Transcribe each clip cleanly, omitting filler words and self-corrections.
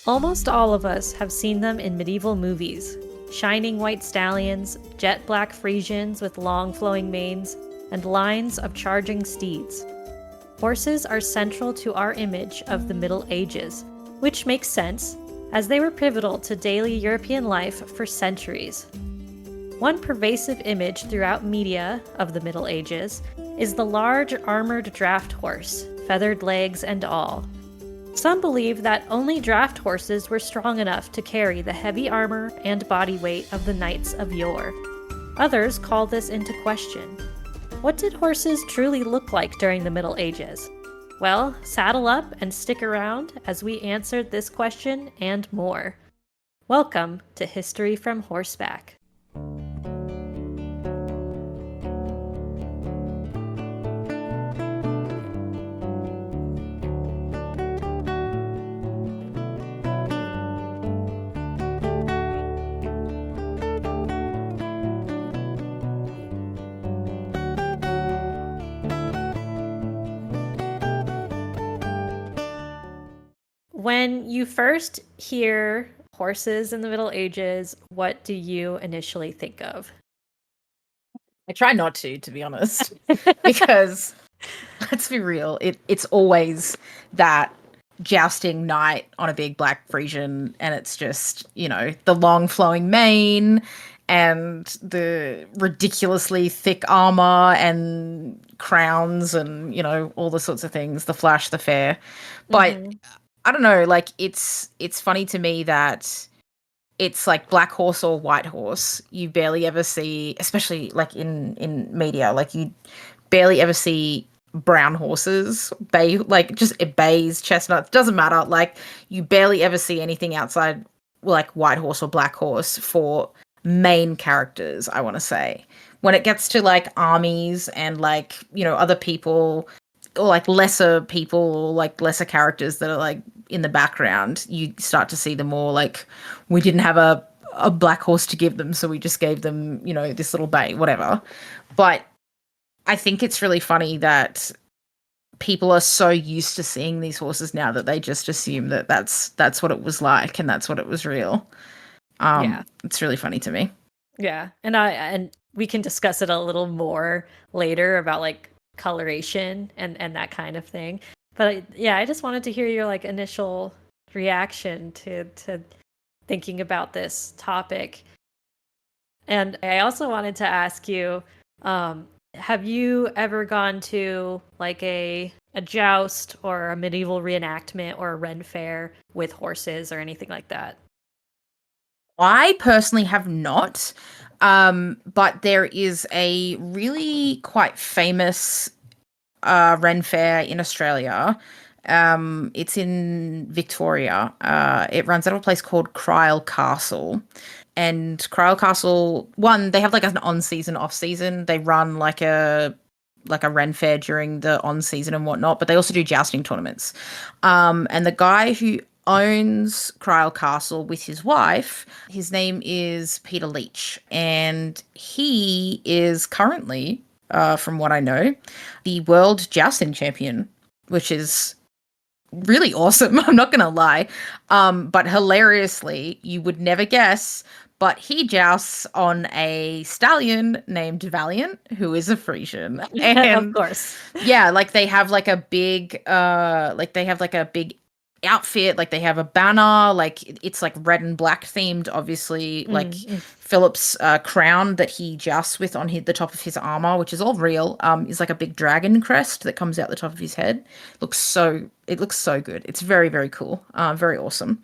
Almost all of us have seen them in medieval movies. Shining white stallions, jet black friesians with long flowing manes, and lines of charging steeds. Horses are central to our image of the Middle Ages, which makes sense, as they were pivotal to daily European life for centuries. One pervasive image throughout media of the Middle Ages is the large armored draft horse, feathered legs and all. Some believe that only draft horses were strong enough to carry the heavy armor and body weight of the knights of yore. Others call this into question. What did horses truly look like during the Middle Ages? Well, saddle up and stick around as we answer this question and more. Welcome to History from Horseback. When you first hear horses in the Middle Ages, what do you initially think of? I try not to be honest, because let's be real, it's always that jousting knight on a big black Frisian, and it's just, the long flowing mane and the ridiculously thick armor and crowns and, all the sorts of things, the flash, the fair. But I don't know, like it's funny to me that it's like black horse or white horse. You barely ever see, especially like in media, like you barely ever see brown horses, bays, chestnuts, doesn't matter. Like you barely ever see anything outside like white horse or black horse for main characters, I want to say. When it gets to like armies and like, other people or like lesser people or like lesser characters that are like in the background, you start to see them more like we didn't have a black horse to give them, so we just gave them, this little bay, whatever. But I think it's really funny that people are so used to seeing these horses now that they just assume that that's what it was like and that's what it was real. Yeah. It's really funny to me. Yeah. And we can discuss it a little more later about like coloration and that kind of thing. But yeah, I just wanted to hear your like initial reaction to thinking about this topic. And I also wanted to ask you, have you ever gone to like a joust or a medieval reenactment or a Ren fair with horses or anything like that? I personally have not, but there is a really quite famous Ren fair in Australia. It's in Victoria. It runs out of a place called Crile Castle. And Crile Castle, one, they have like an on-season, off-season. They run like a Ren fair during the on-season and whatnot, but they also do jousting tournaments. And the guy who owns Crile Castle with his wife, his name is Peter Leach, and he is currently, from what I know, the world jousting champion, which is really awesome. I'm not gonna lie. But hilariously, you would never guess, but he jousts on a stallion named Valiant, who is a Frisian. Of And course. yeah, like they have like a big outfit, like they have a banner, like it's like red and black themed, obviously, like Philip's crown that he jousts with on the top of his armor, which is all real, is like a big dragon crest that comes out the top of his head. It looks so good. It's very, very cool, very awesome.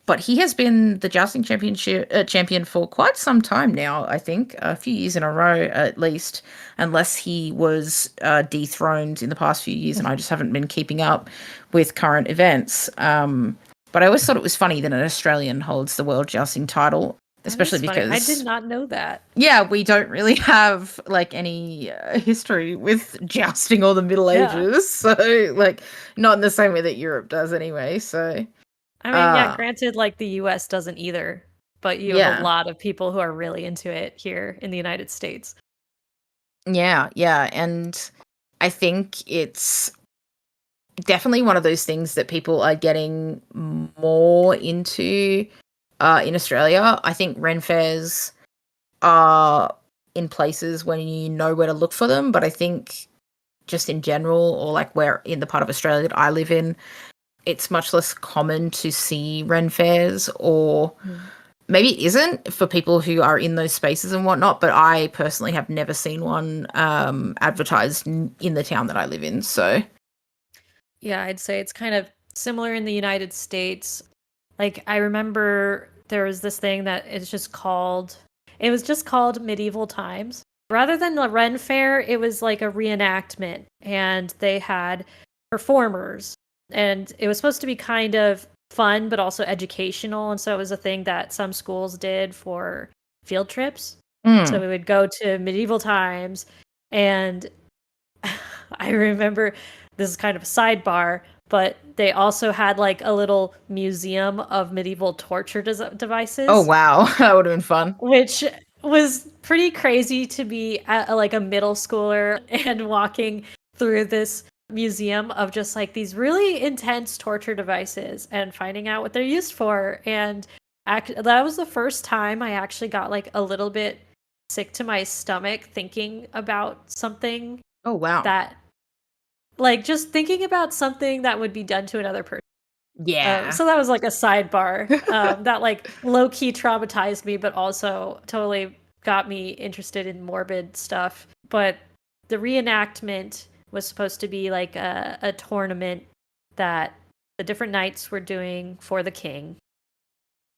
But he has been the jousting champion for quite some time now. I think a few years in a row at least, unless he was dethroned in the past few years, and I just haven't been keeping up with current events. But I always thought it was funny that an Australian holds the world jousting title, especially because I did not know that. Yeah, we don't really have like any history with jousting or the Middle Ages, so like not in the same way that Europe does, anyway. So. I mean, yeah, granted, like the US doesn't either, but you have a lot of people who are really into it here in the United States. Yeah, and I think it's definitely one of those things that people are getting more into in Australia. I think Ren fairs are in places when you know where to look for them, but I think just in general, or like where in the part of Australia that I live in, it's much less common to see Ren fairs, or maybe it isn't for people who are in those spaces and whatnot, but I personally have never seen one advertised in the town that I live in. So Yeah, I'd say it's kind of similar in the United States. Like, I remember there was this thing that it was just called Medieval Times. Rather than the Ren Fair, it was like a reenactment, and they had performers, and it was supposed to be kind of fun, but also educational. And so it was a thing that some schools did for field trips. So we would go to medieval times, and I remember, this is kind of a sidebar, but they also had like a little museum of medieval torture devices. oh wow, that would have been fun. Which was pretty crazy to be at like a middle schooler and walking through this museum of just like these really intense torture devices and finding out what they're used for. And that was the first time I actually got like a little bit sick to my stomach thinking about something Oh wow. that, like, just thinking about something that would be done to another person. Yeah. So that was like a sidebar that like low key traumatized me, but also totally got me interested in morbid stuff. But the reenactment was supposed to be like a tournament that the different knights were doing for the king.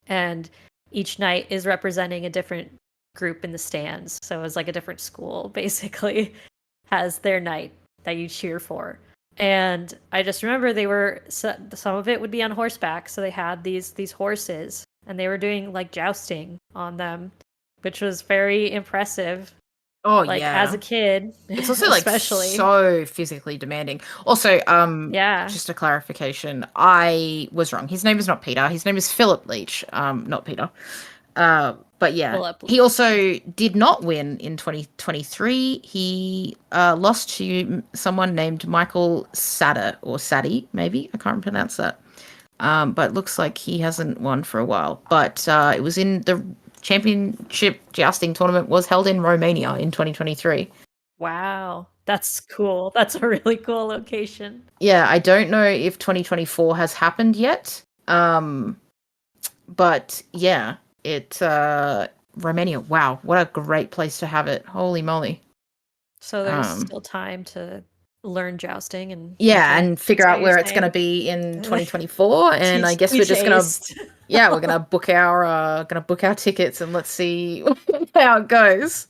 And each knight is representing a different group in the stands. So it was like a different school, basically, has their knight that you cheer for. And I just remember some of it would be on horseback, so they had these horses, and they were doing like jousting on them, which was very impressive. Oh Like yeah. as a kid, It's also like especially so physically demanding. Also, yeah, just a clarification, I was wrong. His name is not Peter. His name is Philip Leach. Not Peter. But yeah, Philip. he also did not win in 2023. He lost to someone named Michael Sadder, or Sadie, maybe. I can't pronounce that. But looks like he hasn't won for a while. But it was in the championship jousting tournament was held in Romania in 2023. Wow, that's cool. That's a really cool location. Yeah, I don't know if 2024 has happened yet. But yeah, Romania. Wow, what a great place to have it. Holy moly. So there's still time to learn jousting in Yeah, 2020. and figure out where it's going to be in 2024, and I guess we're just going to we're going to book our tickets, and let's see how it goes.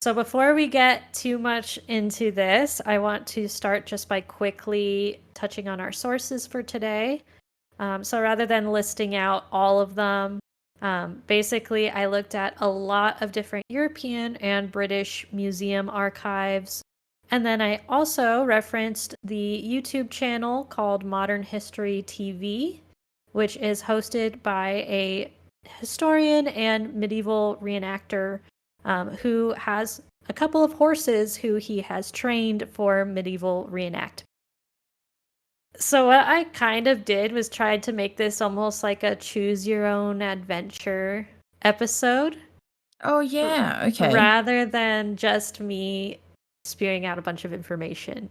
So before we get too much into this, I want to start just by quickly touching on our sources for today. So rather than listing out all of them, basically I looked at a lot of different European and British museum archives. And then I also referenced the YouTube channel called Modern History TV, which is hosted by a historian and medieval reenactor who has a couple of horses who he has trained for medieval reenactment. So what I kind of did was tried to make this almost like a choose your own adventure episode. Oh yeah, okay. Rather than just me spewing out a bunch of information.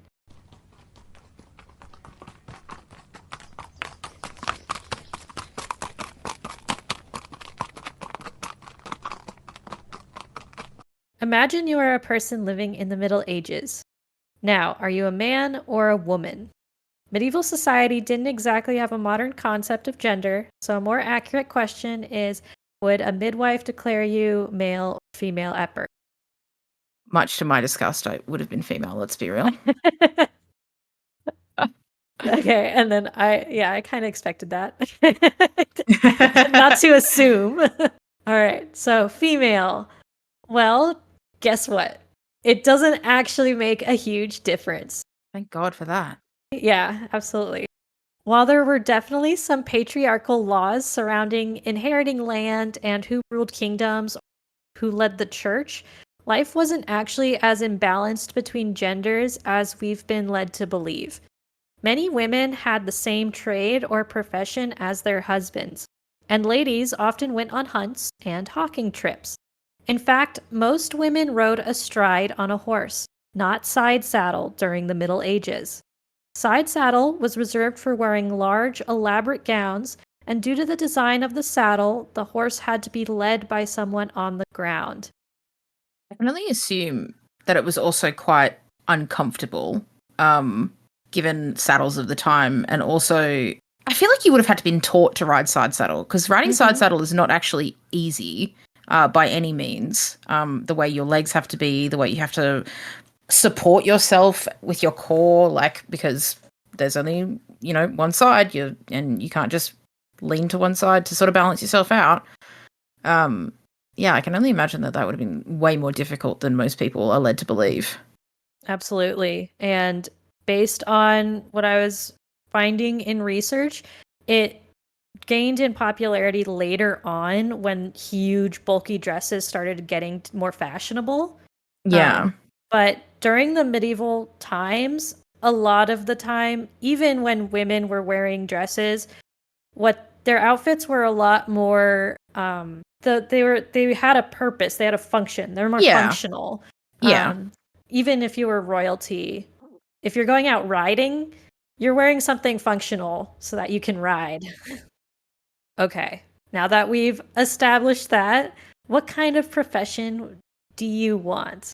Imagine you are a person living in the Middle Ages. Now, are you a man or a woman? Medieval society didn't exactly have a modern concept of gender, so a more accurate question is, would a midwife declare you male or female at birth? Much to my disgust, I would have been female, let's be real. Okay, and then I kind of expected that. Not to assume. All right, so female. Well, guess what? It doesn't actually make a huge difference. Thank God for that. Yeah, absolutely. While there were definitely some patriarchal laws surrounding inheriting land and who ruled kingdoms, who led the church, life wasn't actually as imbalanced between genders as we've been led to believe. Many women had the same trade or profession as their husbands, and ladies often went on hunts and hawking trips. In fact, most women rode astride on a horse, not side saddle during the Middle Ages. Side saddle was reserved for wearing large, elaborate gowns, and due to the design of the saddle, the horse had to be led by someone on the ground. I can only assume that it was also quite uncomfortable, given saddles of the time, and also I feel like you would have had to been taught to ride side saddle because riding side saddle is not actually easy by any means. The way your legs have to be, the way you have to support yourself with your core, like because there's only one side, and you can't just lean to one side to sort of balance yourself out. Yeah, I can only imagine that would have been way more difficult than most people are led to believe. Absolutely. And based on what I was finding in research, it gained in popularity later on when huge, bulky dresses started getting more fashionable. Yeah. But during the medieval times, a lot of the time, even when women were wearing dresses, what their outfits were a lot more they had a purpose, they had a function, they're more functional. Yeah. Even if you were royalty, if you're going out riding, you're wearing something functional so that you can ride. Okay, now that we've established that, what kind of profession do you want?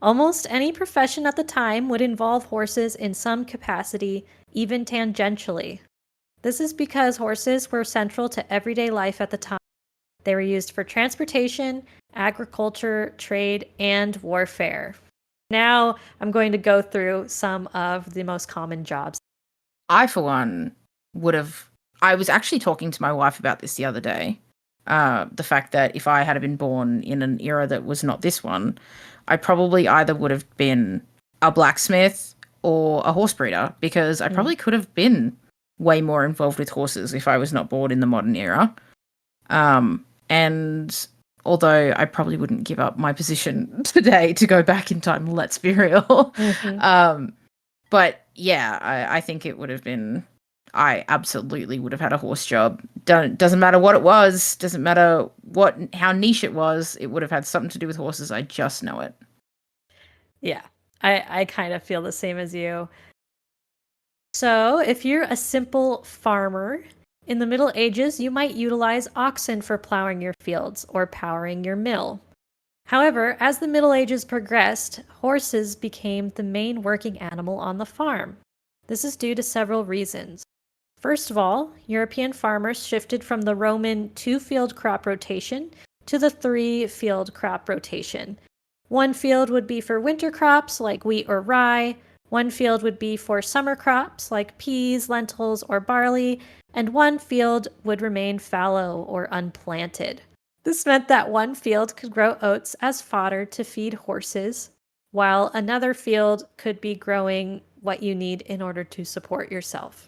Almost any profession at the time would involve horses in some capacity, even tangentially. This is because horses were central to everyday life at the time. They were used for transportation, agriculture, trade, and warfare. Now I'm going to go through some of the most common jobs. I, for one, I was actually talking to my wife about this the other day. The fact that if I had been born in an era that was not this one, I probably either would have been a blacksmith or a horse breeder, because I probably could have been way more involved with horses if I was not born in the modern era. And although I probably wouldn't give up my position today to go back in time, let's be real. But yeah, I think it would have been, I absolutely would have had a horse job. Doesn't matter what it was, doesn't matter how niche it was, it would have had something to do with horses. I just know it. Yeah, I kind of feel the same as you. So if you're a simple farmer, in the Middle Ages, you might utilize oxen for plowing your fields or powering your mill. However, as the Middle Ages progressed, horses became the main working animal on the farm. This is due to several reasons. First of all, European farmers shifted from the Roman 2-field crop rotation to the 3-field crop rotation. One field would be for winter crops like wheat or rye, one field would be for summer crops like peas, lentils, or barley, and one field would remain fallow or unplanted. This meant that one field could grow oats as fodder to feed horses, while another field could be growing what you need in order to support yourself.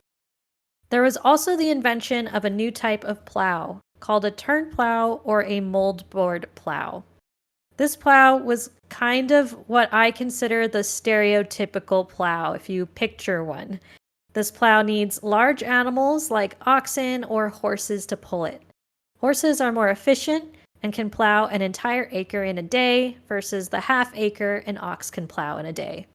There was also the invention of a new type of plow, called a turn plow or a moldboard plow. This plow was kind of what I consider the stereotypical plow, if you picture one. This plow needs large animals like oxen or horses to pull it. Horses are more efficient and can plow an entire acre in a day versus the half acre an ox can plow in a day.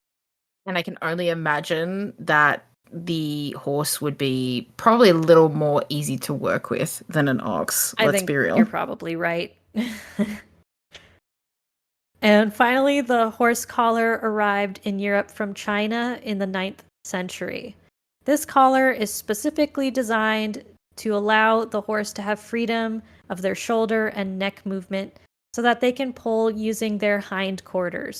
And I can only imagine that the horse would be probably a little more easy to work with than an ox. Let's be real. You're probably right. And finally, the horse collar arrived in Europe from China in the 9th century. This collar is specifically designed to allow the horse to have freedom of their shoulder and neck movement so that they can pull using their hindquarters.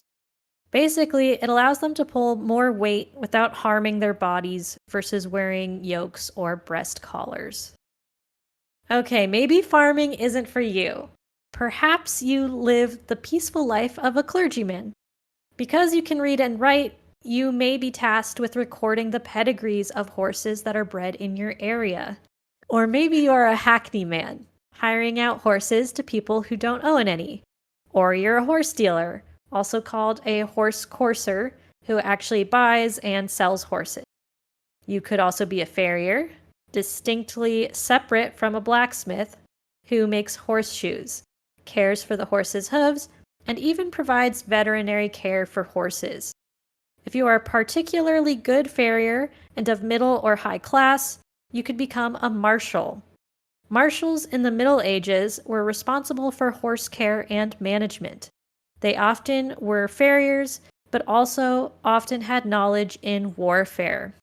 Basically, it allows them to pull more weight without harming their bodies versus wearing yokes or breast collars. Okay, maybe farming isn't for you. Perhaps you live the peaceful life of a clergyman. Because you can read and write, you may be tasked with recording the pedigrees of horses that are bred in your area. Or maybe you are a hackney man, hiring out horses to people who don't own any. Or you're a horse dealer, also called a horse courser, who actually buys and sells horses. You could also be a farrier, distinctly separate from a blacksmith, who makes horseshoes, cares for the horse's hooves, and even provides veterinary care for horses. If you are a particularly good farrier and of middle or high class, you could become a marshal. Marshals in the Middle Ages were responsible for horse care and management. They often were farriers, but also often had knowledge in warfare.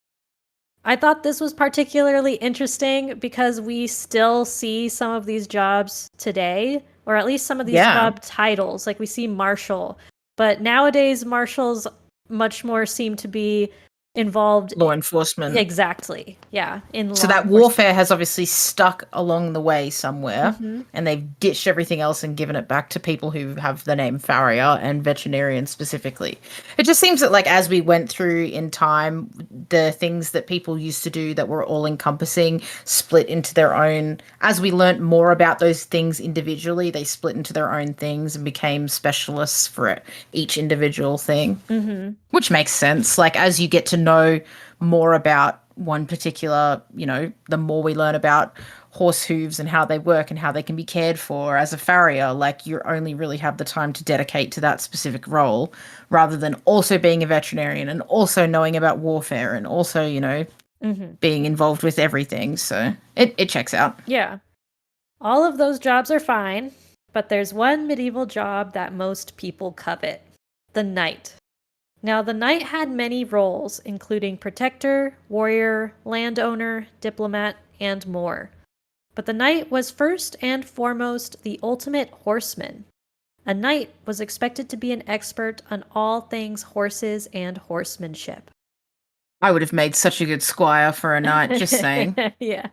I thought this was particularly interesting because we still see some of these jobs today, or at least some of these job titles. Like we see marshal, but nowadays marshals much more seem to be involved law enforcement. Exactly. Yeah. So that warfare has obviously stuck along the way somewhere, and they've ditched everything else and given it back to people who have the name farrier and veterinarian specifically. It just seems that, like, as we went through in time, the things that people used to do that were all encompassing split into their own. As we learnt more about those things individually, they split into their own things and became specialists for each individual thing, which makes sense. Like, as you get to know more about one particular, the more we learn about horse hooves and how they work and how they can be cared for as a farrier, like, you only really have the time to dedicate to that specific role rather than also being a veterinarian and also knowing about warfare and also, being involved with everything. So it checks out. Yeah. All of those jobs are fine, but there's one medieval job that most people covet: the knight. Now, the knight had many roles, including protector, warrior, landowner, diplomat, and more. But the knight was first and foremost the ultimate horseman. A knight was expected to be an expert on all things horses and horsemanship. I would have made such a good squire for a knight, just saying. Yeah.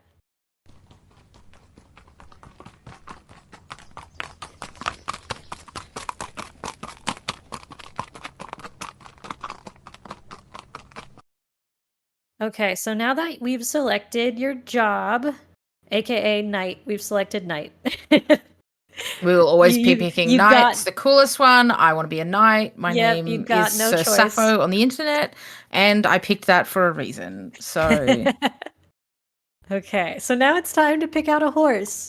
Okay, so now that we've selected your job, aka knight, we've selected knight. We will always be picking knights. The coolest one. I want to be a knight. My name is Sir Sappho on the internet, and I picked that for a reason. So, okay, so now it's time to pick out a horse.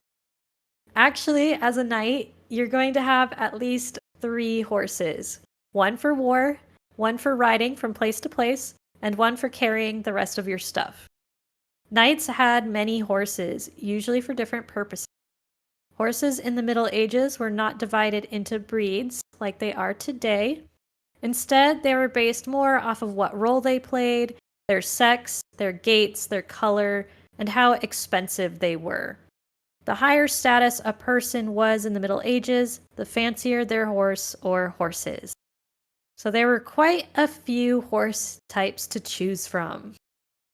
Actually, as a knight, you're going to have at least 3 horses: one for war, one for riding from place to place, and one for carrying the rest of your stuff. Knights had many horses, usually for different purposes. Horses in the Middle Ages were not divided into breeds like they are today. Instead, they were based more off of what role they played, their sex, their gaits, their color, and how expensive they were. The higher status a person was in the Middle Ages, the fancier their horse or horses. So there were quite a few horse types to choose from.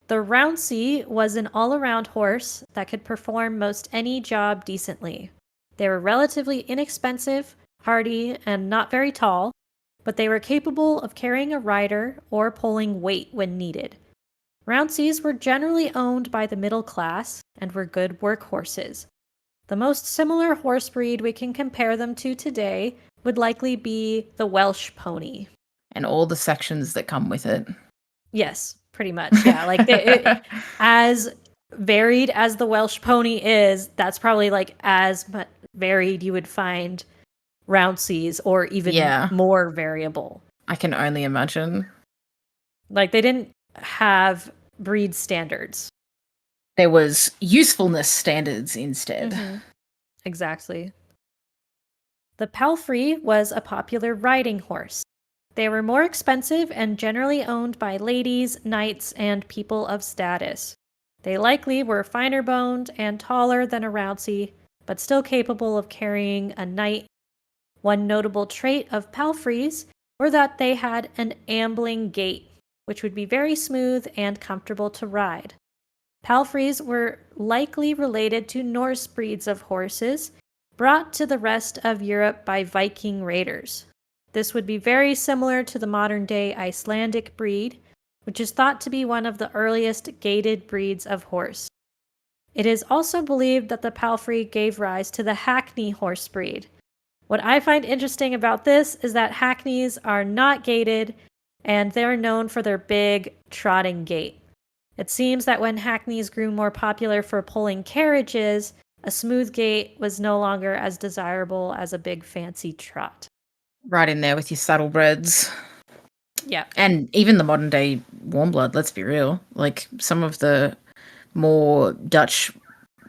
The Rouncy was an all-around horse that could perform most any job decently. They were relatively inexpensive, hardy, and not very tall, but they were capable of carrying a rider or pulling weight when needed. Rouncies were generally owned by the middle class and were good workhorses. The most similar horse breed we can compare them to today would likely be the Welsh pony. And all the sections that come with it. Yes, pretty much. Yeah, like as varied as the Welsh pony is, that's probably like as varied you would find Rouncies, or even more variable. I can only imagine. Like, they didn't have breed standards. There was usefulness standards instead. Mm-hmm. Exactly. The palfrey was a popular riding horse. They were more expensive and generally owned by ladies, knights, and people of status. They likely were finer boned and taller than a Rouncy, but still capable of carrying a knight. One notable trait of palfreys were that they had an ambling gait, which would be very smooth and comfortable to ride. Palfreys were likely related to Norse breeds of horses, brought to the rest of Europe by Viking raiders. This would be very similar to the modern-day Icelandic breed, which is thought to be one of the earliest gaited breeds of horse. It is also believed that the palfrey gave rise to the Hackney horse breed. What I find interesting about this is that Hackneys are not gaited, and they're known for their big, trotting gait. It seems that when hackneys grew more popular for pulling carriages, a smooth gait was no longer as desirable as a big fancy trot. Right in there with your saddlebreds. Yeah. And even the modern day warm blood, let's be real. Like some of the more Dutch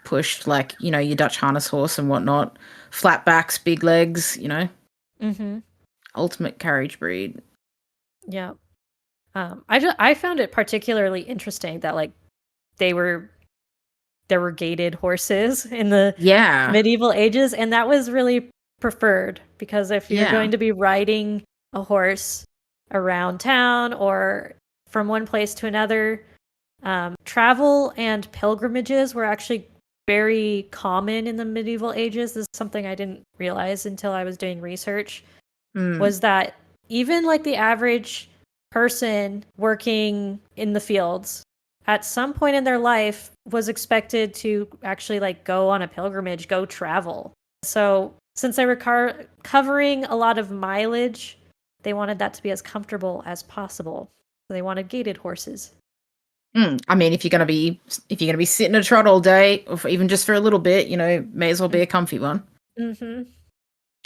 pushed, like, you know, your Dutch harness horse and whatnot, flat backs, big legs, you know, Mm-hmm. ultimate carriage breed. Yeah. I found it particularly interesting that like there were gated horses in the Yeah. medieval ages, and that was really preferred because if you're Yeah. going to be riding a horse around town or from one place to another, travel and pilgrimages were actually very common in the medieval ages. This is something I didn't realize until I was doing research, was that even like the average person working in the fields at some point in their life was expected to actually like go on a pilgrimage, go travel. So since they were covering a lot of mileage, they wanted that to be as comfortable as possible. So they wanted gated horses. I mean, if you're gonna be sitting a trot all day, or even just for a little bit, you know, may as well be a comfy one. Mm-hmm.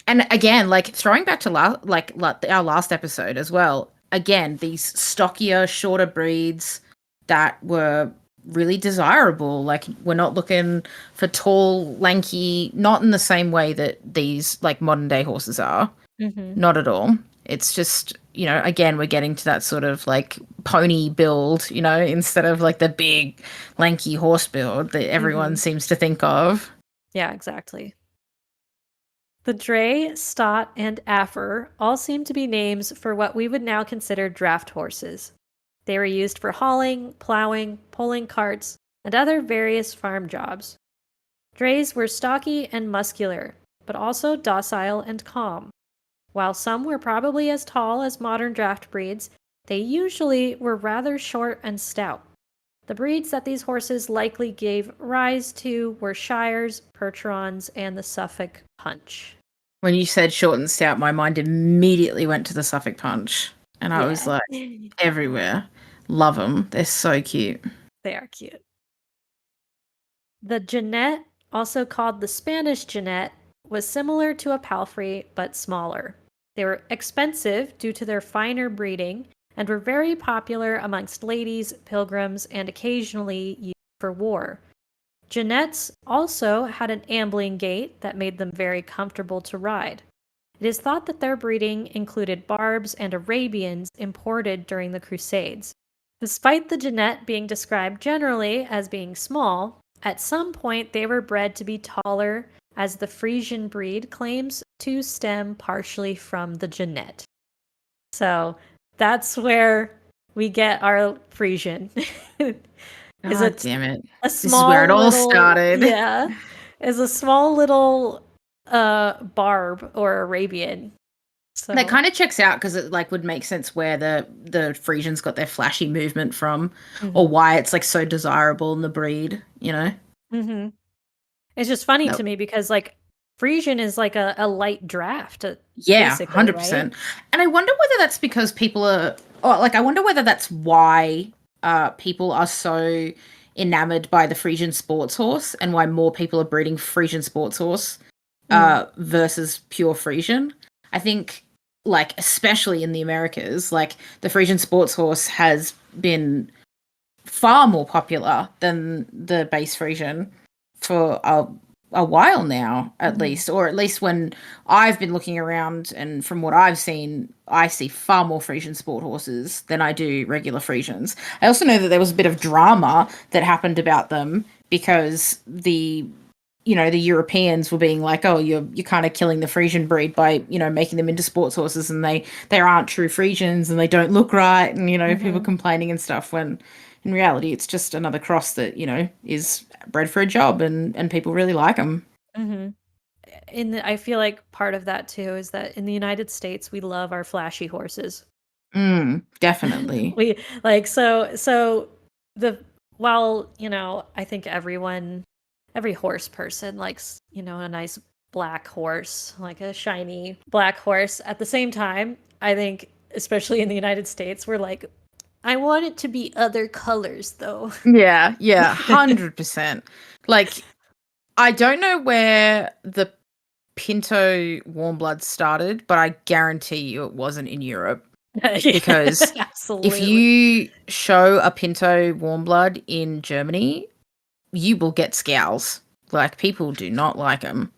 And again, like throwing back to our last episode as well. Again, these stockier, shorter breeds that were really desirable. Like we're not looking for tall, lanky, not in the same way that these like modern day horses are. Mm-hmm. Not at all. It's just, you know, again, we're getting to that sort of like pony build, you know, instead of like the big, lanky horse build that everyone seems to think of. Yeah, exactly. The dray, stot, and affer all seem to be names for what we would now consider draft horses. They were used for hauling, plowing, pulling carts, and other various farm jobs. Drays were stocky and muscular, but also docile and calm. While some were probably as tall as modern draft breeds, they usually were rather short and stout. The breeds that these horses likely gave rise to were Shires, Percherons, and the Suffolk Punch. When you said short and stout, my mind immediately went to the Suffolk Punch. And I was Yeah, like, everywhere. Love them. They're so cute. they are cute. The Jeanette, also called the Spanish Jeanette, was similar to a palfrey but smaller. They were expensive due to their finer breeding and were very popular amongst ladies, pilgrims, and occasionally used for war. Jeanettes also had an ambling gait that made them very comfortable to ride. It is thought that their breeding included Barbs and Arabians imported during the Crusades. Despite the Jeanette being described generally as being small, at some point they were bred to be taller, as the Frisian breed claims to stem partially from the Jeanette. So that's where we get our Frisian. Is God it damn it. a This is where it small all little, started. yeah, is a small little barb or Arabian. So That kind of checks out because it like would make sense where the Frisians got their flashy movement from, or why it's like so desirable in the breed, you know? mm-hmm. It's just funny No. to me because like Frisian is like a light draft, Yeah, basically, 100%. right? And I wonder whether that's because people are, or like, I wonder whether that's why people are so enamored by the Frisian sports horse and why more people are breeding Frisian sports horse versus pure Frisian. I think, like, especially in the Americas, like, the Frisian sports horse has been far more popular than the base Frisian for a while now, at least, or at least when I've been looking around and from what I've seen, I see far more Frisian sport horses than I do regular Frisians. I also know that there was a bit of drama that happened about them because the Europeans were being like, oh, you're kind of killing the Frisian breed by, making them into sports horses, and they aren't true Frisians and they don't look right, and people complaining and stuff, when in reality it's just another cross that, is bred for a job, and people really like them. I feel like part of that too is that in the United States we love our flashy horses. Definitely. We like so the while, I think every horse person likes, a nice black horse, like a shiny black horse. At the same time, I think especially in the United States, we're like I want it to be other colors, though. Yeah, 100%. Like, I don't know where the Pinto warm blood started, but I guarantee you it wasn't in Europe. Because if Absolutely. you show a Pinto warm blood in Germany, you will get scowls. Like, people do not like them.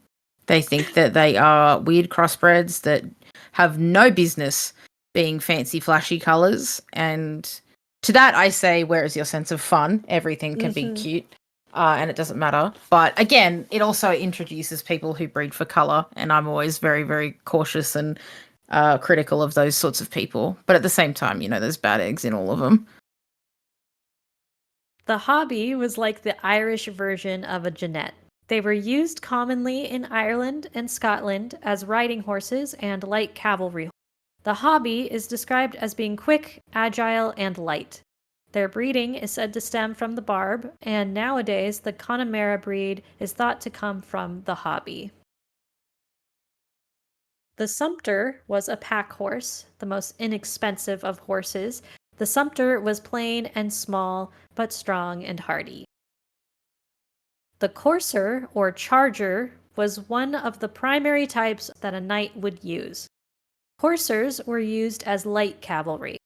They think that they are weird crossbreds that have no business being fancy, flashy colours. And to that, I say, where is your sense of fun? Everything can be cute. And it doesn't matter. But again, it also introduces people who breed for colour. And I'm always very, very cautious and critical of those sorts of people. But at the same time, there's bad eggs in all of them. The hobby was like the Irish version of a genet. They were used commonly in Ireland and Scotland as riding horses and light cavalry. The hobby is described as being quick, agile, and light. Their breeding is said to stem from the Barb, and nowadays the Connemara breed is thought to come from the hobby. The Sumpter was a pack horse, the most inexpensive of horses. The Sumpter was plain and small, but strong and hardy. The Courser, or Charger, was one of the primary types that a knight would use. Coursers were used as light cavalry.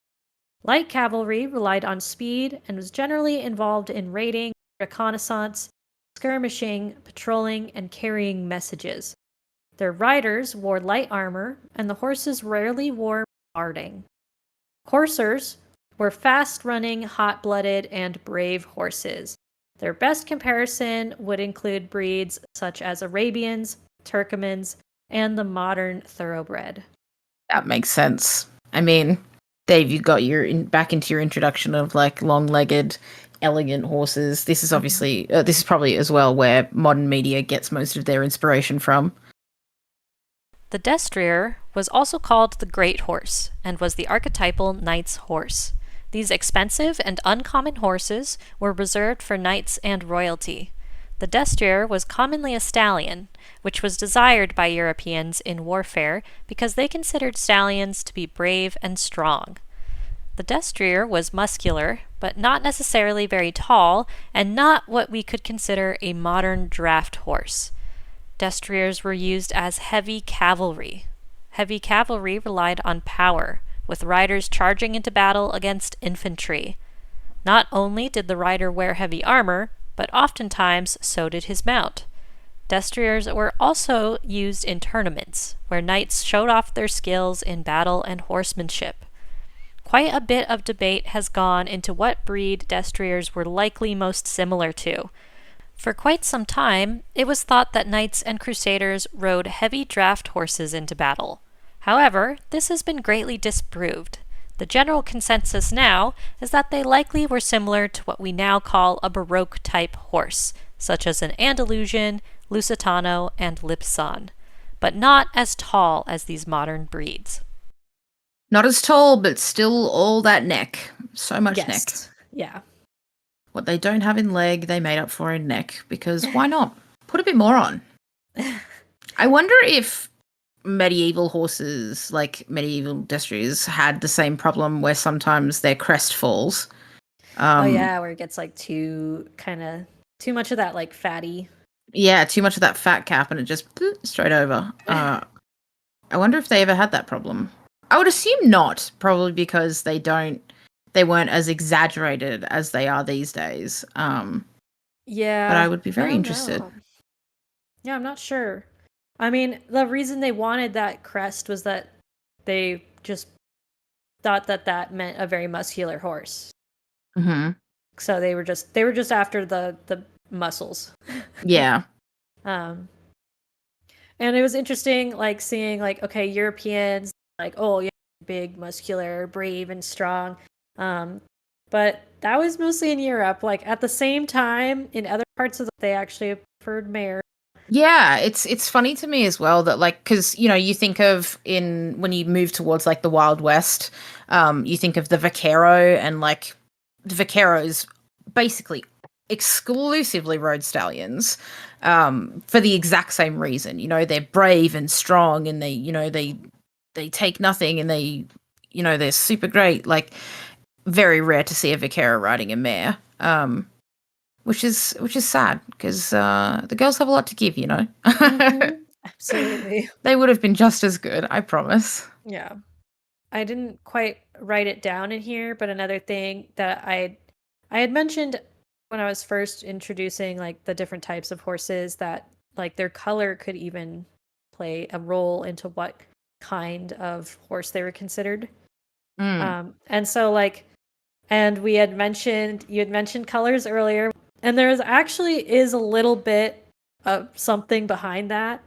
Light cavalry relied on speed and was generally involved in raiding, reconnaissance, skirmishing, patrolling, and carrying messages. Their riders wore light armor, and the horses rarely wore barding. Coursers were fast-running, hot-blooded, and brave horses. Their best comparison would include breeds such as Arabians, Turkomans, and the modern thoroughbred. That makes sense. I mean, Dave, you got back into your introduction of like long-legged, elegant horses. This is obviously this is probably as well where modern media gets most of their inspiration from. The destrier was also called the great horse and was the archetypal knight's horse. These expensive and uncommon horses were reserved for knights and royalty. The destrier was commonly a stallion, which was desired by Europeans in warfare because they considered stallions to be brave and strong. The destrier was muscular, but not necessarily very tall, and not what we could consider a modern draft horse. Destriers were used as heavy cavalry. Heavy cavalry relied on power, with riders charging into battle against infantry. Not only did the rider wear heavy armor, but oftentimes so did his mount. Destriers were also used in tournaments, where knights showed off their skills in battle and horsemanship. Quite a bit of debate has gone into what breed destriers were likely most similar to. For quite some time, it was thought that knights and crusaders rode heavy draft horses into battle. However, this has been greatly disproved. The general consensus now is that they likely were similar to what we now call a Baroque-type horse, such as an Andalusian, Lusitano, and Lipson, but not as tall as these modern breeds. Not as tall, but still all that neck. So much neck. Yeah. What they don't have in leg, they made up for in neck, because why not? Put a bit more on. I wonder if medieval horses, like medieval destriers, had the same problem where sometimes their crest falls. Where it gets like too much of that like fatty. Yeah, too much of that fat cap and it just straight over. I wonder if they ever had that problem. I would assume not, probably because they weren't as exaggerated as they are these days. Yeah. But I would be very interested. Yeah, I'm not sure. I mean, the reason they wanted that crest was that they just thought that meant a very muscular horse. Mm-hmm. So they were just after the muscles. Yeah. And it was interesting, like seeing like, okay, Europeans like, oh yeah, big, muscular, brave, and strong. But that was mostly in Europe. Like at the same time, in other parts of they actually preferred mares. Yeah, it's funny to me as well that like, because you think of when you move towards like the Wild West, you think of the vaquero, and like the vaqueros basically exclusively rode stallions, for the exact same reason. They're brave and strong, and they take nothing, and they're super great. Like very rare to see a Vicara riding a mare, which is sad because the girls have a lot to give, you know. Absolutely. They would have been just as good, I promise. Yeah. I didn't quite write it down in here, but another thing that I had mentioned when I was first introducing like the different types of horses that like their color could even play a role into what kind of horse they were considered. Mm, And so like and we had mentioned you had mentioned colors earlier, and there's actually is a little bit of something behind that.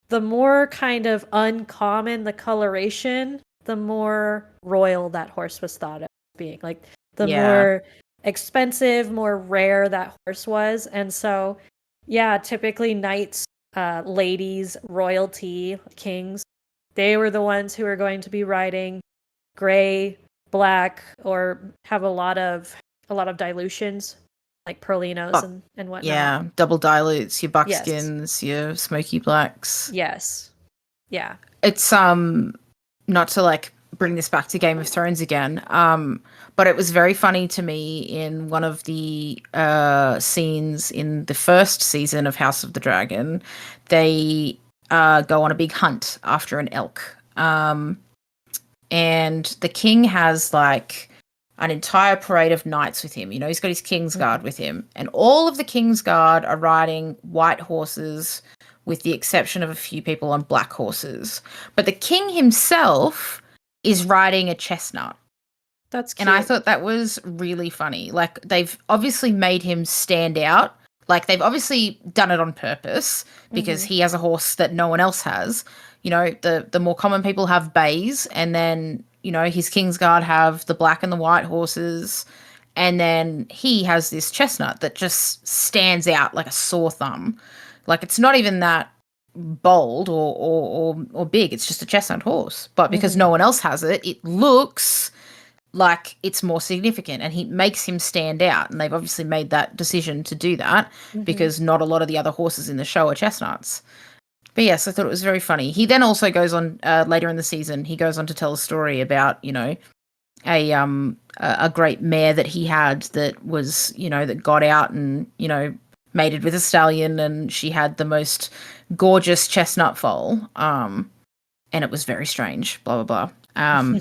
The more kind of uncommon the coloration, the more royal that horse was thought of being. Like the yeah. more expensive, more rare that horse was. And so, yeah, typically knights, ladies, royalty, kings, they were the ones who were going to be riding gray, black, or have a lot of dilutions, like Perlinos Oh, and whatnot. yeah. Double dilutes, your Yes. buckskins, your smoky blacks. Yes. Yeah. It's not to like bring this back to Game of Thrones again, but it was very funny to me in one of the scenes in the first season of House of the Dragon. They go on a big hunt after an elk. And the king has like an entire parade of knights with him. You know, he's got his King's Guard with him. And all of the King's Guard are riding white horses, with the exception of a few people on black horses. But the king himself is riding a chestnut. That's And I cute. thought that was really funny. Like, they've obviously made him stand out. Like, they've obviously done it on purpose because Mm-hmm. he has a horse that no one else has. You know, the more common people have bays, and then, you know, his Kingsguard have the black and the white horses. And then he has this chestnut that just stands out like a sore thumb. Like, it's not even that bold or big. It's just a chestnut horse. But because Mm-hmm. no one else has it, it looks like it's more significant, and he makes him stand out. And they've obviously made that decision to do that Mm-hmm. because not a lot of the other horses in the show are chestnuts. But yes, I thought it was very funny. He then also goes on later in the season. He goes on to tell a story about, you know, a great mare that he had that was, you know, that got out and, you know, mated with a stallion, and she had the most gorgeous chestnut foal. And it was very strange. Blah blah blah.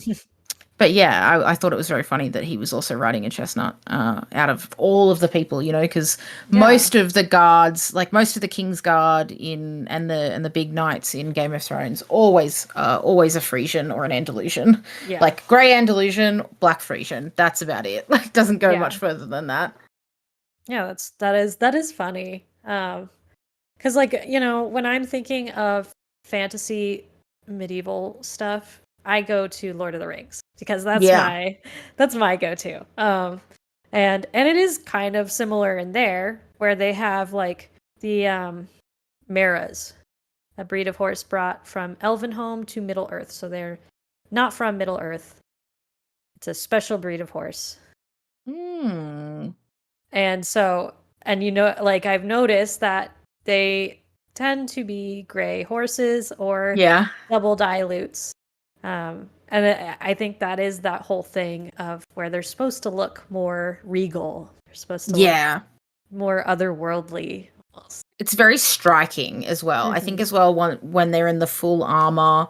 But yeah, I thought it was very funny that he was also riding a chestnut out of all of the people, you know, because Yeah. most of the guards, like most of the King's Guard in and the big knights in Game of Thrones, always a Frisian or an Andalusian, Yeah. like grey Andalusian, black Frisian. That's about it. Like, doesn't go Yeah. much further than that. Yeah, that is funny. Because like, when I'm thinking of fantasy medieval stuff, I go to Lord of the Rings because that's Yeah, my go-to. And it is kind of similar in there where they have like the maras, a breed of horse brought from Elvenhome to Middle Earth. So they're not from Middle Earth. It's a special breed of horse. hmm. And so, and like I've noticed that they tend to be gray horses or Yeah, double dilutes. And I think that is that whole thing of where they're supposed to look more regal. They're supposed to look yeah. more otherworldly. Almost. It's very striking as well. I think Mm-hmm. as well when they're in the full armor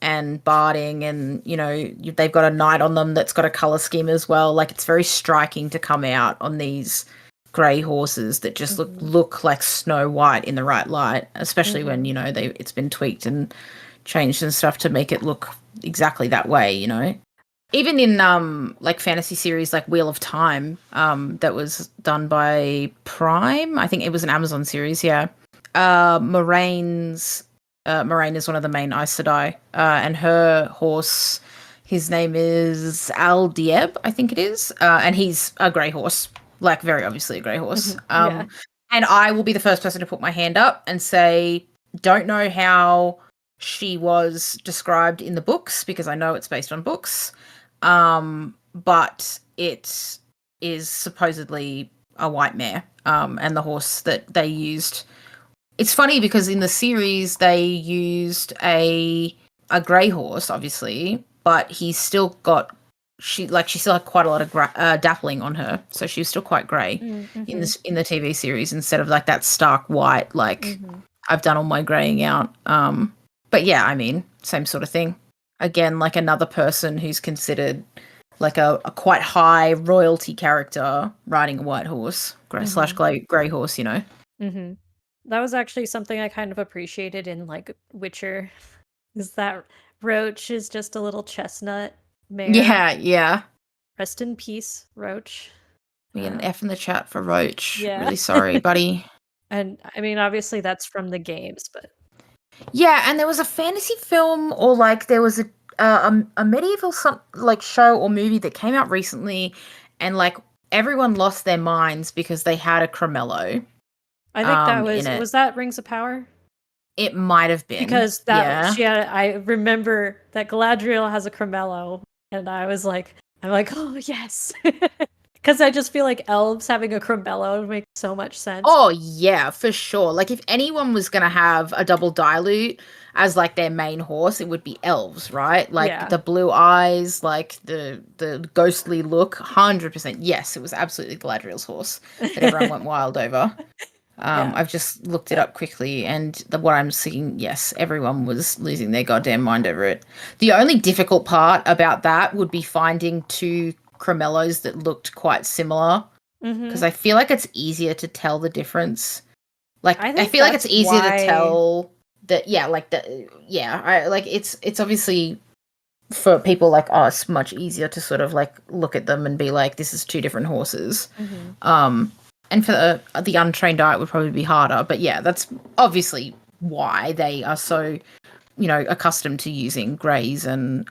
and barding, and you know, they've got a knight on them that's got a color scheme as well. Like, it's very striking to come out on these grey horses that just Mm-hmm. look like Snow White in the right light, especially when, Mm-hmm. you know, it's been tweaked and changed and stuff to make it look exactly that way, you know. Even in like fantasy series like Wheel of Time, that was done by Prime. I think it was an Amazon series, yeah. Moraine is one of the main Aes Sedai, and her horse, his name is Al Dieb, I think it is, and he's a grey horse, like very obviously a grey horse. Yeah. And I will be the first person to put my hand up and say, don't know how she was described in the books because I know it's based on books, but it is supposedly a white mare, and the horse that they used, it's funny because in the series they used a grey horse, obviously, but he's still got she still had quite a lot of dappling on her, so she was still quite grey in Mm-hmm. this in the TV series instead of like that stark white. Like Mm-hmm. I've done all my greying out. But yeah, I mean, same sort of thing. Again, like another person who's considered like a quite high royalty character riding a white horse slash Mm-hmm. grey horse. You know. Mm-hmm. That was actually something I kind of appreciated in like Witcher, is that Roach is just a little chestnut mare. Yeah, yeah. Rest in peace, Roach. We get an Uh, F in the chat for Roach. yeah. Really sorry, buddy. And I mean, obviously that's from the games, but Yeah, and there was a fantasy film, or like there was a medieval like show or movie that came out recently, and like everyone lost their minds because they had a Cremello I think that in it. was that Rings of Power? It might have been, Because that yeah. she had, I remember that Galadriel has a Cremello, and I'm like, oh yes, because I just feel like elves having a Cremello would make so much sense. Oh yeah, for sure. Like if anyone was gonna have a double dilute as like their main horse, it would be elves, right? Like Yeah. the blue eyes, like the ghostly look. 100%. Yes, it was absolutely Galadriel's horse that everyone went wild over. Yeah. I've just looked it up quickly, and what I'm seeing, yes, everyone was losing their goddamn mind over it. The only difficult part about that would be finding two Cremellos that looked quite similar, because Mm-hmm. I feel like it's easier to tell the difference. Like, I I think feel like that's it's easier to why. tell that, yeah, like the, yeah, I like it's obviously for people like us much easier to sort of like look at them and be like, this is two different horses. Mm-hmm. And for the untrained eye, it would probably be harder. But yeah, that's obviously why they are so, accustomed to using greys and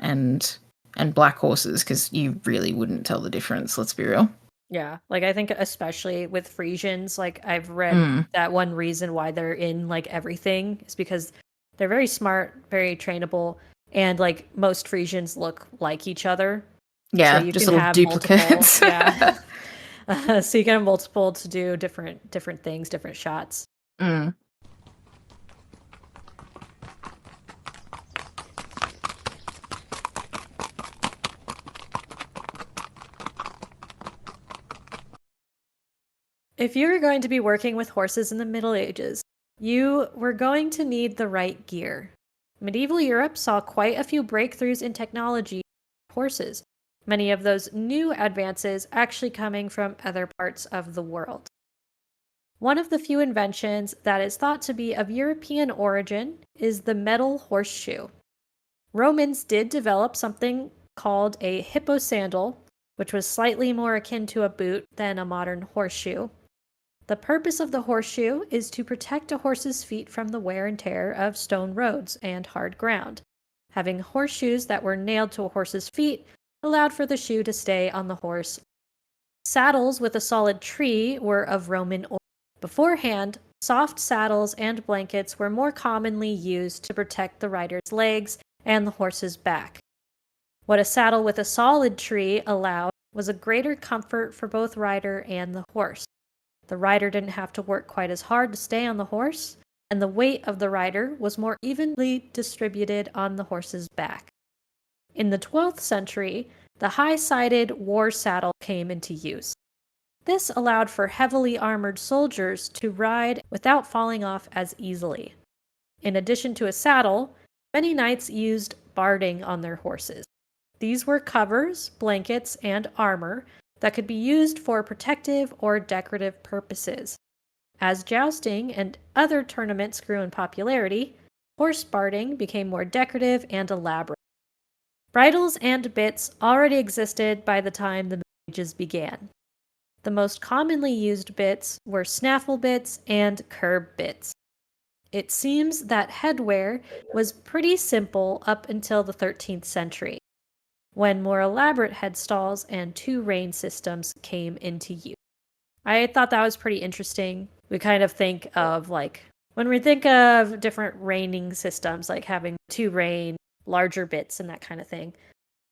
black horses, because you really wouldn't tell the difference. Let's be real. Yeah, like I think especially with Frisians, like I've read Mm. that one reason why they're in like everything is because they're very smart, very trainable, and like most Frisians look like each other. So Yeah, you just can little have multiple, duplicates. yeah. So you can have multiple to do different things, different shots. Mm. If you were going to be working with horses in the Middle Ages, you were going to need the right gear. Medieval Europe saw quite a few breakthroughs in technology for horses, many of those new advances actually coming from other parts of the world. One of the few inventions that is thought to be of European origin is the metal horseshoe. Romans did develop something called a hipposandal, which was slightly more akin to a boot than a modern horseshoe. The purpose of the horseshoe is to protect a horse's feet from the wear and tear of stone roads and hard ground. Having horseshoes that were nailed to a horse's feet allowed for the shoe to stay on the horse. Saddles with a solid tree were of Roman origin. Beforehand, soft saddles and blankets were more commonly used to protect the rider's legs and the horse's back. What a saddle with a solid tree allowed was a greater comfort for both rider and the horse. The rider didn't have to work quite as hard to stay on the horse, and the weight of the rider was more evenly distributed on the horse's back. In the 12th century, the high-sided war saddle came into use. This allowed for heavily armored soldiers to ride without falling off as easily. In addition to a saddle, many knights used barding on their horses. These were covers, blankets, and armor that could be used for protective or decorative purposes. As jousting and other tournaments grew in popularity, horse barding became more decorative and elaborate. Bridles and bits already existed by the time the Middle Ages began. The most commonly used bits were snaffle bits and curb bits. It seems that headwear was pretty simple up until the 13th century, when more elaborate headstalls and two rein systems came into use. I thought that was pretty interesting. We kind of think of like, when we think of different reining systems, like having two rein, larger bits, and that kind of thing,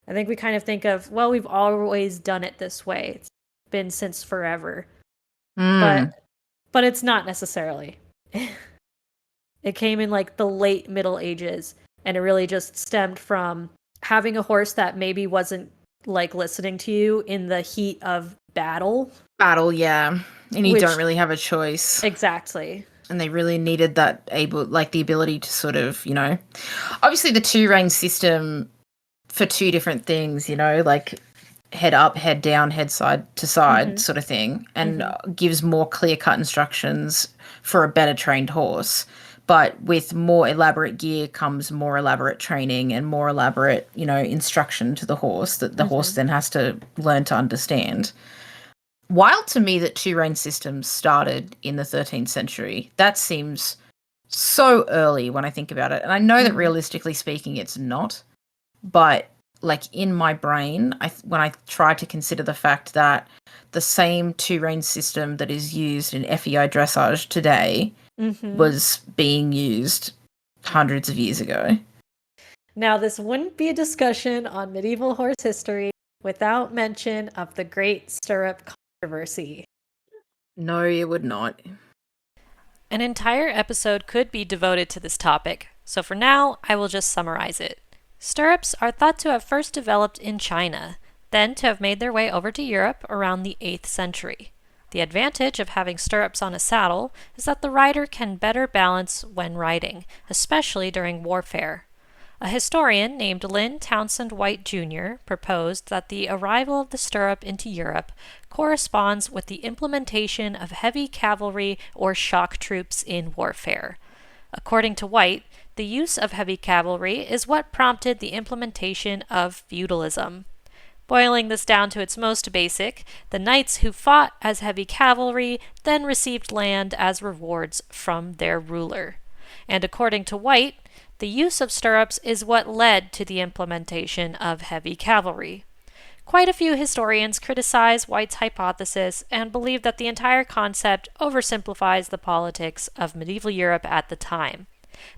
I think we kind of think of, well, we've always done it this way. It's been since forever. Mm. But it's not necessarily. It came in like the late Middle Ages, and it really just stemmed from having a horse that maybe wasn't like listening to you in the heat of battle, Battle, yeah. And you don't which really have a choice. exactly. And they really needed that the ability to sort of, obviously the two rein system for two different things, like head up, head down, head side to side Mhm. sort of thing, and Mhm. gives more clear cut instructions for a better trained horse. But with more elaborate gear comes more elaborate training and more elaborate, instruction to the horse that the horse Mhm. then has to learn to understand. Wild to me that two rein systems started in the 13th century. That seems so early when I think about it. And I know that Mhm. realistically speaking, it's not. But like in my brain, when I try to consider the fact that the same two rein system that is used in FEI dressage today Mhm. was being used hundreds of years ago. Now, this wouldn't be a discussion on medieval horse history without mention of the Great Stirrup Controversy. No, it would not. An entire episode could be devoted to this topic, so for now, I will just summarize it. Stirrups are thought to have first developed in China, then to have made their way over to Europe around the 8th century. The advantage of having stirrups on a saddle is that the rider can better balance when riding, especially during warfare. A historian named Lynn Townsend White Jr. proposed that the arrival of the stirrup into Europe corresponds with the implementation of heavy cavalry or shock troops in warfare. According to White, the use of heavy cavalry is what prompted the implementation of feudalism. Boiling this down to its most basic, the knights who fought as heavy cavalry then received land as rewards from their ruler. And according to White, the use of stirrups is what led to the implementation of heavy cavalry. Quite a few historians criticize White's hypothesis and believe that the entire concept oversimplifies the politics of medieval Europe at the time.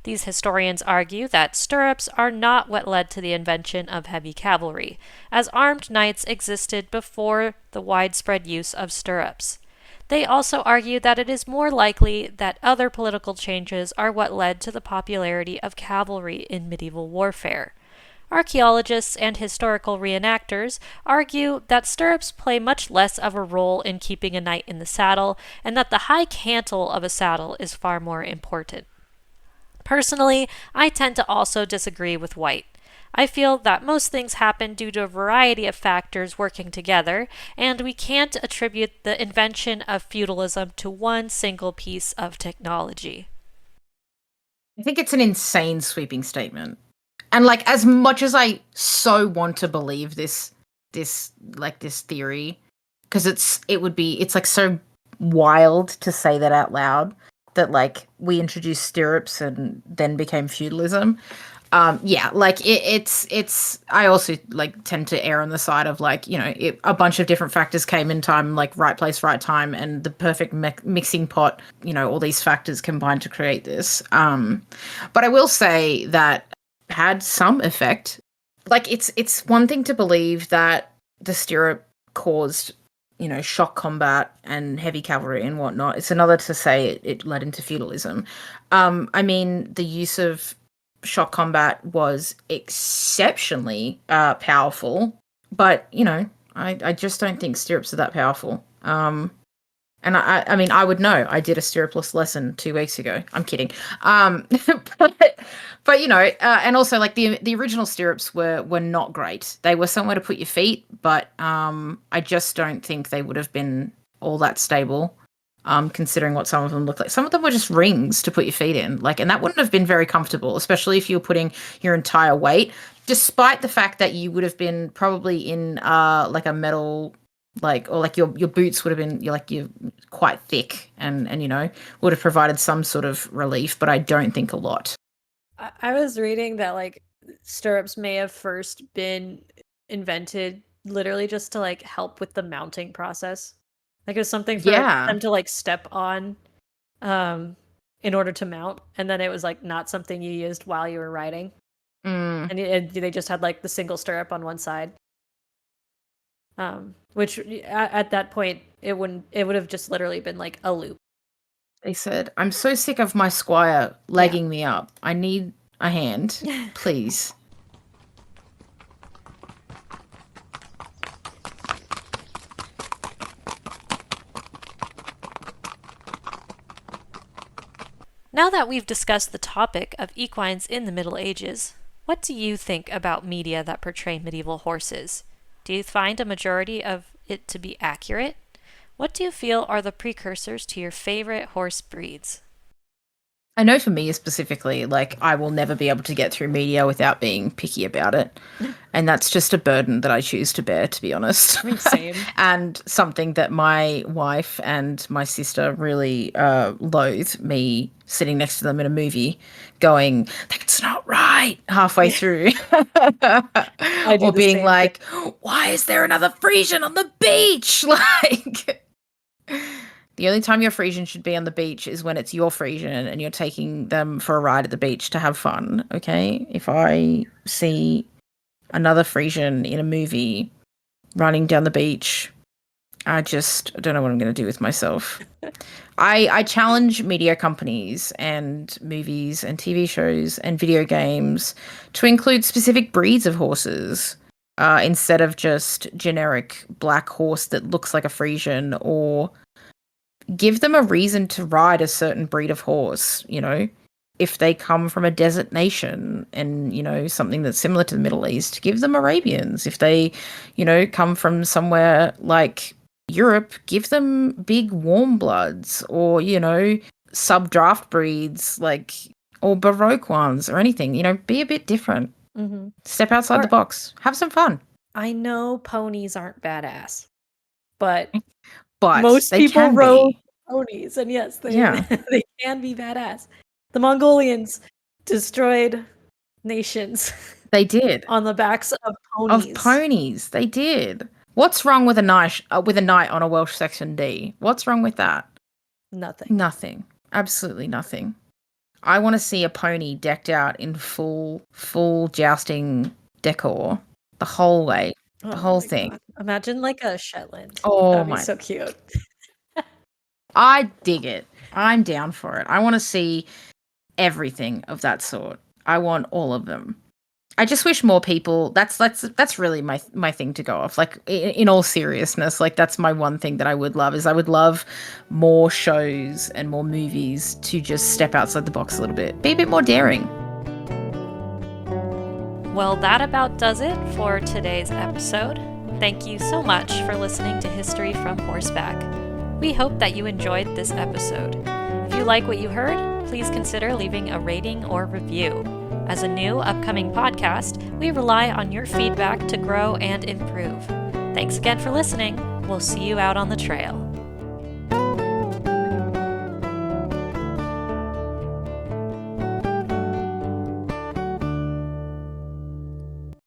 These historians argue that stirrups are not what led to the invention of heavy cavalry, as armed knights existed before the widespread use of stirrups. They also argue that it is more likely that other political changes are what led to the popularity of cavalry in medieval warfare. Archaeologists and historical reenactors argue that stirrups play much less of a role in keeping a knight in the saddle, and that the high cantle of a saddle is far more important. Personally, I tend to also disagree with White. I feel that most things happen due to a variety of factors working together, and we can't attribute the invention of feudalism to one single piece of technology. I think it's an insane sweeping statement. And like as much as I so want to believe this theory, because it's like so wild to say that out loud, that like we introduced stirrups and then became feudalism. Yeah, like it's I also like tend to err on the side of like, a bunch of different factors came in time, like right place, right time, and the perfect mixing pot, all these factors combined to create this. But I will say that had some effect. Like it's one thing to believe that the stirrup caused, shock combat and heavy cavalry and whatnot. It's another to say it led into feudalism. I mean, the use of shock combat was exceptionally powerful, but I just don't think stirrups are that powerful. And I mean, I would know. I did a stirrupless lesson 2 weeks ago. I'm kidding. Um, but and also like the original stirrups were not great. They were somewhere to put your feet, but I just don't think they would have been all that stable. Considering what some of them look like. Some of them were just rings to put your feet in, like, and that wouldn't have been very comfortable, especially if you were putting your entire weight, despite the fact that you would have been probably in like a metal, like, or like your boots would have been you're quite thick and would have provided some sort of relief, but I don't think a lot. I was reading that like stirrups may have first been invented literally just to like help with the mounting process. Like it was something for Yeah. them to like step on um in order to mount, and then it was like not something you used while you were riding. Mm, And they just had like the single stirrup on one side. Which at that point it would have just literally been like a loop. they said, I'm so sick of my squire Yeah. legging me up. I need a hand, please. Now that we've discussed the topic of equines in the Middle Ages, what do you think about media that portray medieval horses? Do you find a majority of it to be accurate? What do you feel are the precursors to your favorite horse breeds? I know for me specifically, like, I will never be able to get through media without being picky about it. And that's just a burden that I choose to bear, to be honest. Same. And something that my wife and my sister really loathe, me sitting next to them in a movie going, that's not right, halfway through. do Or the being same like, why is there another Frisian on the beach? Like... The only time your Frisian should be on the beach is when it's your Frisian and you're taking them for a ride at the beach to have fun, okay? If I see another Frisian in a movie running down the beach, I don't know what I'm going to do with myself. I challenge media companies and movies and TV shows and video games to include specific breeds of horses instead of just generic black horse that looks like a Frisian, or give them a reason to ride a certain breed of horse, you know? If they come from a desert nation and, you know, something that's similar to the Middle East, give them Arabians. If they, you know, come from somewhere like Europe, give them big warm bloods, or, you know, sub-draft breeds, like, or Baroque ones or anything. You know, be a bit different. Mm-hmm. Step outside the box. Have some fun. I know ponies aren't badass, but Most people can rode be. ponies, and yes, they Yeah. they can be badass. The Mongolians destroyed nations. They did. On the backs of ponies. They did. What's wrong with a knight on a Welsh Section D? What's wrong with that? Nothing. Absolutely nothing. I want to see a pony decked out in full jousting decor the whole way. The whole thing. God. Imagine like a Shetland. Oh, that'd be so cute. I dig it. I'm down for it. I want to see everything of that sort. I want all of them. I just wish more people. That's really my thing to go off. Like, in all seriousness, like, that's my one thing that I would love, is I would love more shows and more movies to just step outside the box a little bit, be a bit more daring. Well, that about does it for today's episode. Thank you so much for listening to History from Horseback. We hope that you enjoyed this episode. If you like what you heard, please consider leaving a rating or review. As a new upcoming podcast, we rely on your feedback to grow and improve. Thanks again for listening. We'll see you out on the trail.